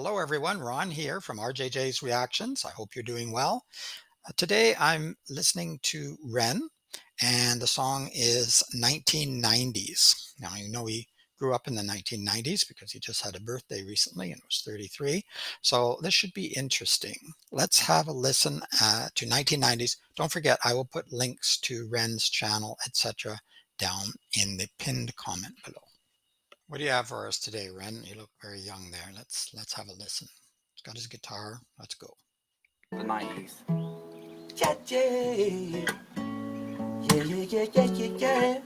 Hello, everyone. Ron here from RJJ's Reactions. I hope you're doing well. Today I'm listening to Ren, and the song is 1990s. Now, you know he grew up in the 1990s because he just had a birthday recently and was 33. So this should be interesting. Let's have a listen to 1990s. Don't forget, I will put links to Ren's channel, etc., down in the pinned comment below. What do you have for us today, Ren? You look very young there. Let's have a listen. He's got his guitar. Let's go. The 90s. Yeah, yeah. Yeah, yeah, yeah, yeah, yeah,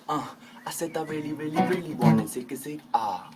yeah. I said I really wanted zig ah.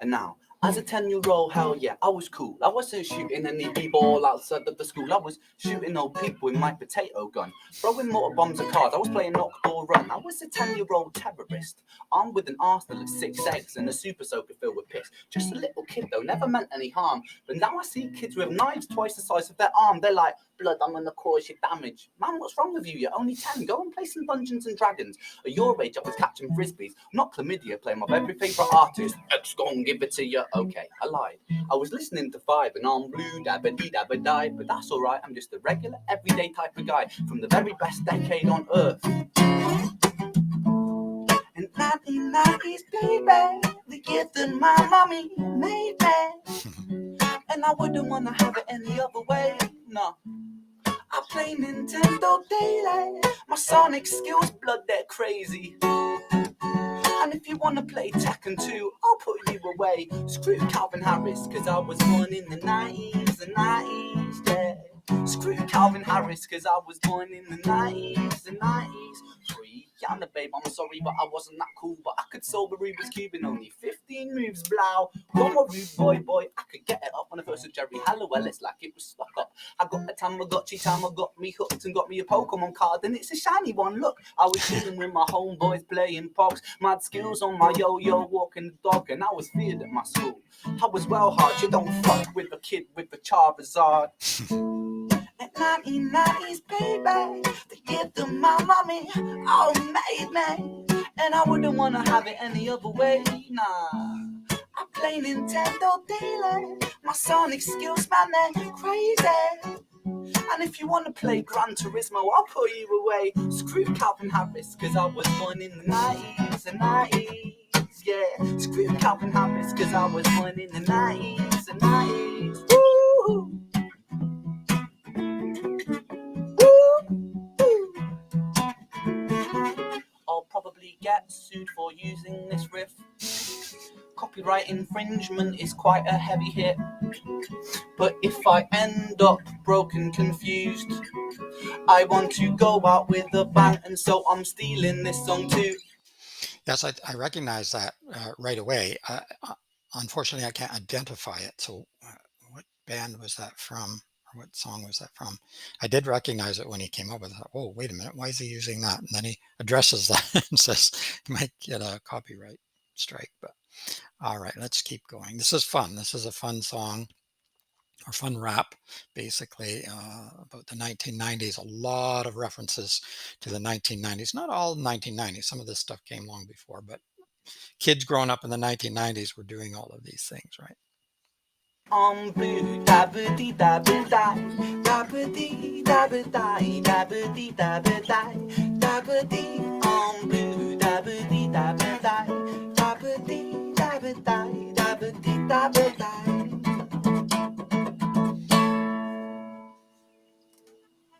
And now, as a 10-year-old, hell yeah, I was cool. I wasn't shooting any b-ball outside of the school. I was shooting old people with my potato gun, throwing mortar bombs at cars. I was playing knock door run. I was a 10-year-old terrorist, armed with an arsenal of 6 eggs and a super soaker filled with piss. Just a little kid though, never meant any harm. But now I see kids with knives twice the size of their arm. They're like, blood, I'm gonna cause you damage. Man, what's wrong with you? You're only 10. Go and play some Dungeons and Dragons. At your age, I was catching frisbees, not chlamydia, playing my very favourite artist. Let's go and give it to you. Okay, I lied. I was listening to Five and on blue, dabba dee dabba die, but that's alright. I'm just a regular, everyday type of guy from the very best decade on earth. And 1990s, baby, the gift that my mommy made me. And I wouldn't want to have it any other way, no. I play Nintendo daily. My Sonic skills, blood, they're crazy. And if you want to play Tekken 2, I'll put you away. Screw Calvin Harris, cause I was born in the 90s, yeah. Screw Calvin Harris, cause I was born in the 90s. Sweet Yana, babe, I'm sorry, but I wasn't that cool. But I could solve a Rubik's Cube in only 15 moves, blow. One more Rude boy, I could get it up on the verse of Jerry Halliwell. It's like it was stuck up. I got a Tamagotchi, got me hooked and got me a Pokemon card, and it's a shiny one. Look, I was chilling with my homeboys playing pogs, mad skills on my yo-yo, walking the dog, and I was feared at my school. I was well hard, you don't fuck with a kid with a Charizard. At 1990s, baby, the gift of my mommy, all made me, and I wouldn't want to have it any other way, nah. I play Nintendo daily, my Sonic skills, man, they're crazy. And if you want to play Gran Turismo, I'll put you away. Screw Calvin Harris, cause I was born in the 90s, yeah. Screw Calvin Harris, cause I was born in the 90s. Woo! I'll probably get sued for using this riff. Copyright infringement is quite a heavy hit. But if I end up broken, confused, I want to go out with a bang, and so I'm stealing this song too. Yes, I recognize that right away. Unfortunately, I can't identify it. So what band was that from? Or what song was that from? I did recognize it when he came up with it. Oh, wait a minute. Why is he using that? And then he addresses that and says he might get a copyright strike. But all right, let's keep going. This is fun. This is a fun song. Or fun rap, basically, about the 1990s. A lot of references to the 1990s. Not all 1990s. Some of this stuff came long before, but kids growing up in the 1990s were doing all of these things, right? Blue, dabba dee dabba die, dabba dee dabba die, dabba dee dabba die, dabba dee. Blue, dabba dee dabba die, dabba dee dabba die, dabba dee dabba die.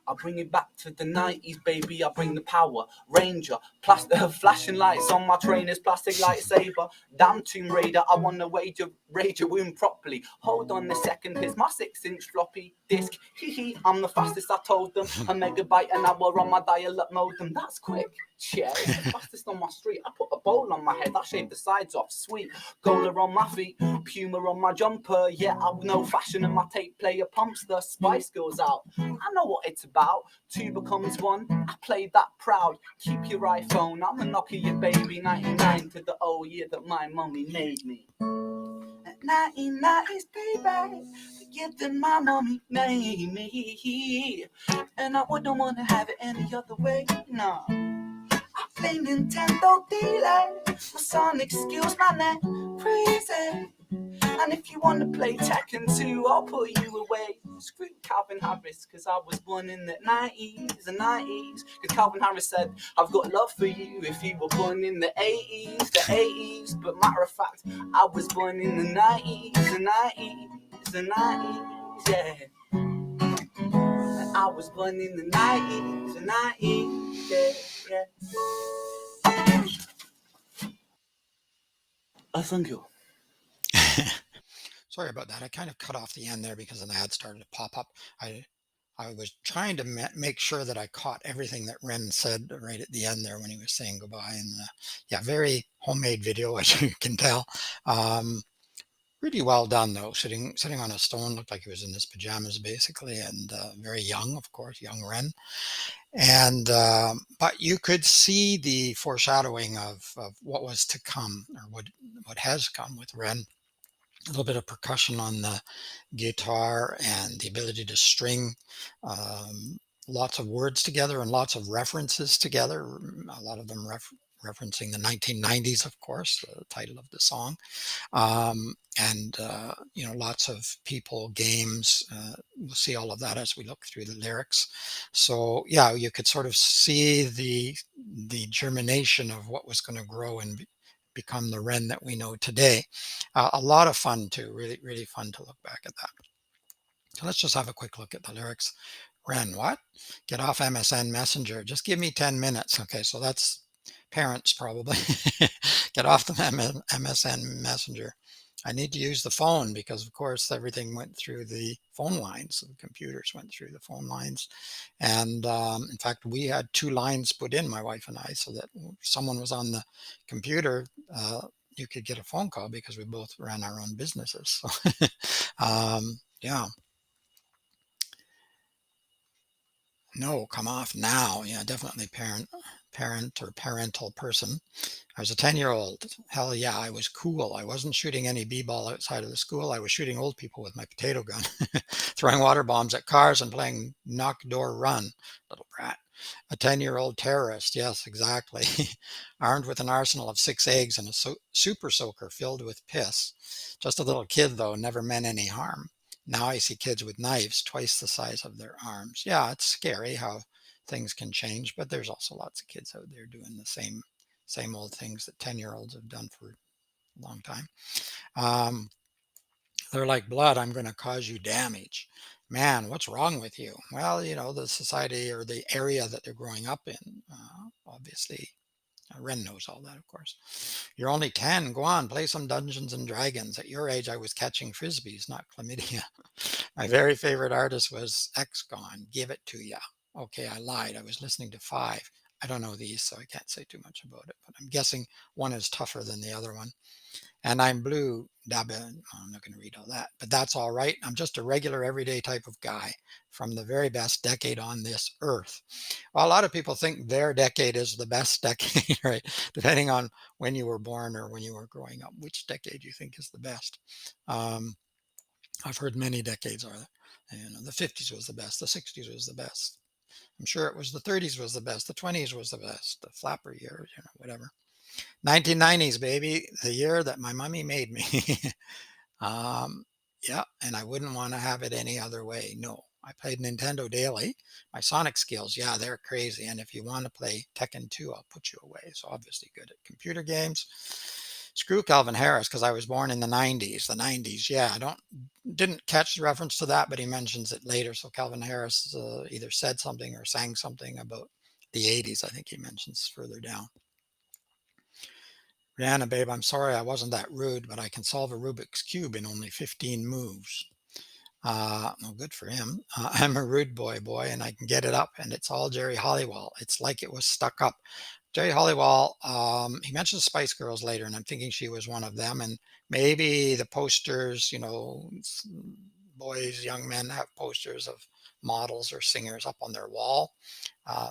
I bring it back to the 90s, baby. I bring the power. Ranger, flashing lights on my trainer's plastic lightsaber. Damn Tomb Raider, I wanna rage your wound properly. Hold on a second, here's my 6-inch floppy disk. Hee, I'm the fastest, I told them. A megabyte an hour on my dial-up modem. That's quick. Yeah, it's the fastest on my street. I put a bowl on my head, I shaved the sides off. Sweet. Gola on my feet, Puma on my jumper. Yeah, I know fashion and my tape player pumps the Spice Girls out. I know what it's about. 2 becomes 1. I played that proud. Keep your iPhone. I'm a Nokia baby. 99 to the old year that my mommy made me. At 1990s, baby, the gift that my mommy made me, and I wouldn't want to have it any other way. No. I play Nintendo daily. My Sonic skills, man, they're crazy. And if you want to play Tekken 2, I'll put you away. Screw Calvin Harris, cause I was born in the 90s, the 90s. Cause Calvin Harris said, I've got love for you if you were born in the 80s, the 80s. But matter of fact, I was born in the 90s, the 90s, the 90s, yeah. I was born in the 90s, the 90s, yeah, yeah. Thank you. Sorry about that. I kind of cut off the end there because an ad started to pop up. I I was trying to make sure that I caught everything that Ren said right at the end there when he was saying goodbye. And yeah, very homemade video, as you can tell. Um, Pretty well done though. Sitting on a stone, looked like he was in his pajamas basically, and very young, of course, young Ren. And but you could see the foreshadowing of what was to come, or what has come with Ren. A little bit of percussion on the guitar and the ability to string lots of words together and lots of references together. A lot of them referencing the 1990s, of course, the title of the song. And lots of people, games. We'll see all of that as we look through the lyrics. So yeah, you could sort of see the germination of what was going to grow and become the Ren that we know today. A lot of fun too. Really, really fun to look back at that. So let's just have a quick look at the lyrics. Ren, what? Get off MSN Messenger. Just give me 10 minutes. Okay, so that's parents probably. Get off the MSN Messenger. I need to use the phone because, of course, everything went through the phone lines. The computers went through the phone lines. And in fact, we had two lines put in, my wife and I, so that if someone was on the computer, you could get a phone call because we both ran our own businesses. So, yeah. No, come off now. Yeah, definitely parent or parental person. I was a 10-year-old. Hell yeah, I was cool. I wasn't shooting any b-ball outside of the school. I was shooting old people with my potato gun, throwing water bombs at cars and playing knock door run, little brat. A 10-year-old terrorist. Yes, exactly. Armed with an arsenal of six eggs and a super soaker filled with piss. Just a little kid though, never meant any harm. Now I see kids with knives twice the size of their arms. Yeah, it's scary how things can change, but there's also lots of kids out there doing the same old things that 10-year-olds have done for a long time. Um, they're like blood, I'm going to cause you damage. Man, what's wrong with you? Well, the society or the area that they're growing up in, obviously. Ren knows all that, of course. You're only 10. Go on, play some Dungeons and Dragons. At your age, I was catching frisbees, not chlamydia. My very favorite artist was X-Gon. Give it to ya. Okay, I lied. I was listening to five. I don't know these, so I can't say too much about it, but I'm guessing one is tougher than the other one. And I'm blue. I'm not going to read all that, but that's all right. I'm just a regular, everyday type of guy from the very best decade on this earth. Well, a lot of people think their decade is the best decade, right? Depending on when you were born or when you were growing up, which decade you think is the best. Um, I've heard many decades are. The 50s was the best, the 60s was the best. I'm sure it was the 30s was the best, the 20s was the best, the flapper years, whatever. 1990s, baby, the year that my mummy made me. um, yeah, and I wouldn't want to have it any other way. No, I played Nintendo daily. My Sonic skills, yeah, they're crazy. And if you want to play Tekken 2, I'll put you away. So obviously good at computer games. Screw Calvin Harris because I was born in the 90s. The 90s, yeah, I didn't catch the reference to that, but he mentions it later. So Calvin Harris either said something or sang something about the 80s. I think he mentions further down. Rihanna, babe, I'm sorry I wasn't that rude, but I can solve a Rubik's Cube in only 15 moves. Well, good for him. I'm a rude boy, and I can get it up, and it's all Jerry Halliwell. It's like it was stuck up. Jerry Halliwell, he mentions Spice Girls later, and I'm thinking she was one of them. And maybe the posters, boys, young men have posters of models or singers up on their wall.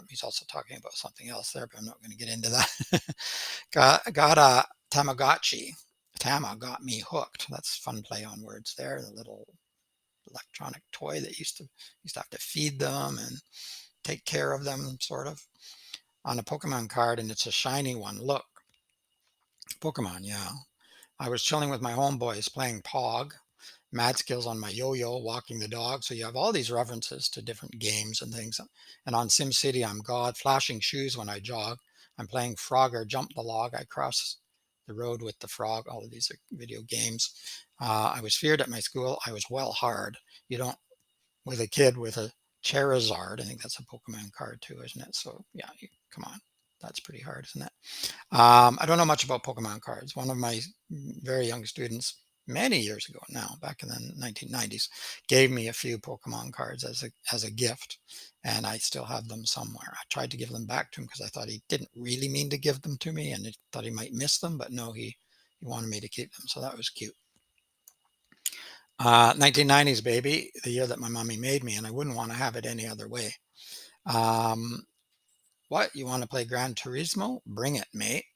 He's also talking about something else there, but I'm not going to get into that. got a Tamagotchi. Tama got me hooked. That's fun play on words there. The little electronic toy that used to have to feed them and take care of them, sort of, on a Pokemon card, and it's a shiny one. Look, Pokemon, yeah. I was chilling with my homeboys playing Pog, mad skills on my yo-yo, walking the dog. So you have all these references to different games and things. And on SimCity, I'm God, flashing shoes when I jog. I'm playing Frogger, jump the log. I cross the road with the frog. All of these are video games. I was feared at my school. I was well hard. You don't, with a kid with a Charizard, I think that's a Pokemon card too, isn't it? So yeah, come on. That's pretty hard, isn't it? I don't know much about Pokemon cards. One of my very young students, many years ago now, back in the 1990s, gave me a few Pokemon cards as a gift, and I still have them somewhere. I tried to give them back to him because I thought he didn't really mean to give them to me, and he thought he might miss them, but no, he wanted me to keep them, so that was cute. 1990s baby, the year that my mommy made me, and I wouldn't want to have it any other way. Um, what you want to play Gran Turismo? Bring it, mate.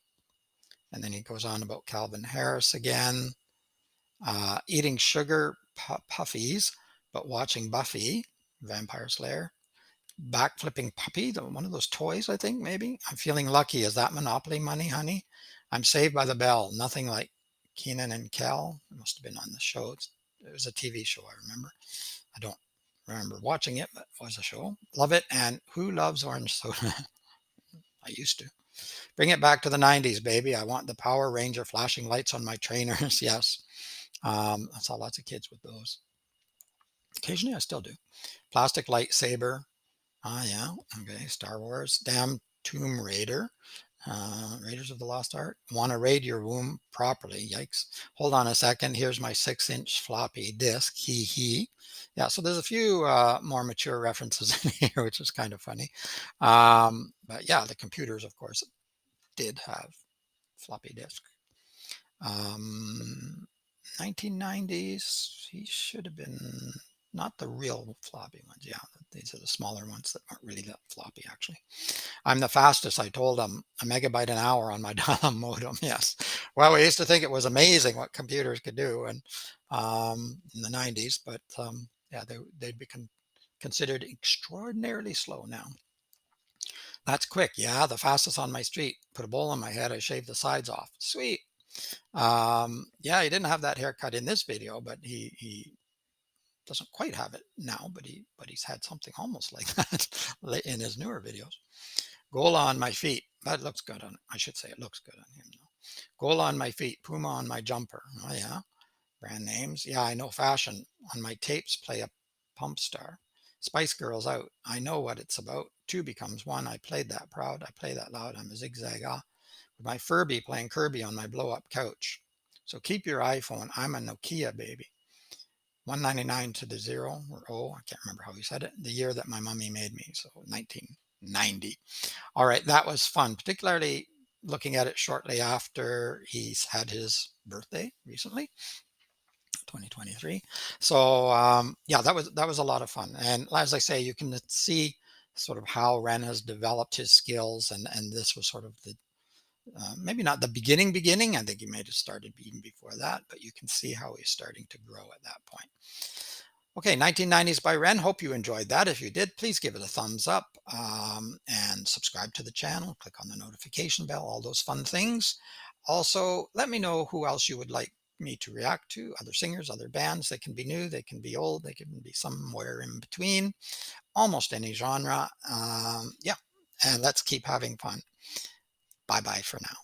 And then he goes on about Calvin Harris again, eating sugar puffies, but watching Buffy, Vampire Slayer, backflipping puppy, one of those toys, I think, maybe. I'm feeling lucky. Is that Monopoly money, honey? I'm saved by the bell. Nothing like Keenan and Kel. It must have been on the show. It was a TV show, I remember. I don't remember watching it, but it was a show. Love it. And who loves orange soda? I used to. Bring it back to the 90s, baby. I want the Power Ranger flashing lights on my trainers. Yes. I saw lots of kids with those. Occasionally, I still do. Plastic lightsaber. Ah, yeah. Okay. Star Wars. Damn Tomb Raider. Raiders of the Lost Ark. Want to raid your womb properly. Yikes. Hold on a second. Here's my 6-inch floppy disk. Hee hee. Yeah, so there's a few more mature references in here, which is kind of funny. But yeah, the computers, of course, did have floppy disk. 1990s, he should have been not the real floppy ones. Yeah, these are the smaller ones that aren't really that floppy, actually. I'm the fastest, I told him, a megabyte an hour on my dial modem. Yes. Well, we used to think it was amazing what computers could do and in the 90s, but yeah, they'd become considered extraordinarily slow now. That's quick. Yeah, the fastest on my street. Put a bowl on my head. I shaved the sides off. Sweet. Yeah, he didn't have that haircut in this video, but he doesn't quite have it now, but he's had something almost like that in his newer videos. Gola on my feet. That looks good on. I should say it looks good on him. Though. Gola on my feet. Puma on my jumper. Oh yeah. Brand names. Yeah, I know fashion. On my tapes, play a pump star. Spice Girls out. I know what it's about. Two becomes one. I played that proud. I play that loud. I'm a zigzag. Ah. With my Furby playing Kirby on my blow up couch. So keep your iPhone. I'm a Nokia baby. 199 to the zero or oh, I can't remember how he said it. The year that my mommy made me. So 1990. All right, that was fun, particularly looking at it shortly after he's had his birthday recently, 2023. So yeah, that was a lot of fun. And as I say, you can see sort of how Ren has developed his skills, and this was sort of the maybe not the beginning. I think he may have started even before that, but you can see how he's starting to grow at that point. Okay, 1990s by Ren. Hope you enjoyed that. If you did, please give it a thumbs up and subscribe to the channel. Click on the notification bell, all those fun things. Also, let me know who else you would like me to react to, other singers, other bands. They can be new, they can be old, they can be somewhere in between, almost any genre. Yeah, and let's keep having fun. Bye bye for now.